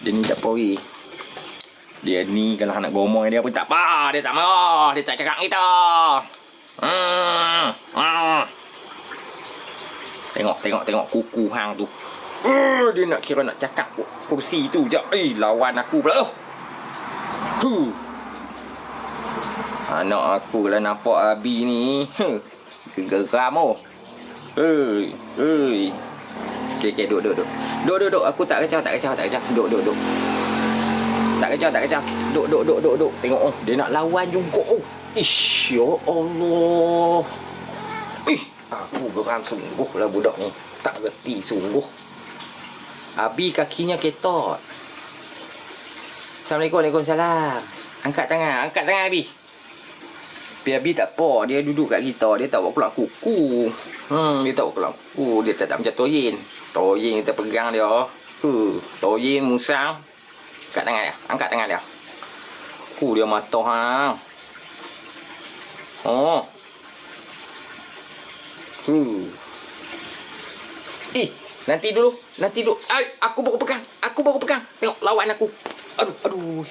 Dia ni tak pori. Dia ni kalau nak gomong dia pun tak apa. Dia tak mau. Dia tak cakap kita. Tengok kuku hang tu. Dia nak kira nak cakap kursi tu je. Lawan aku pula. Anak aku kalau nampak Abi ni. Geram oh. Okey, duduk. Duduk. Aku tak kacau. Duduk. Tak kacau. Duduk. Tengok oh, dia nak lawan juga oh. Ish, ya Allah. Aku geram sungguh lah budak ni. Tak reti sungguh. Abi kakinya ketot. Assalamualaikum. Waalaikumsalam. Angkat tangan Abi. Tapi Abi tak apa. Dia duduk kat kita. Dia tak buat keluar kuku. Dia tak buat keluar kuku. Dia tak macam Toyin. Toyin kita pegang dia. Toyin musang. Angkat tangan dia. Dia mata hang. Nanti dulu. Aku baru pegang. Tengok lawan aku. Aduh.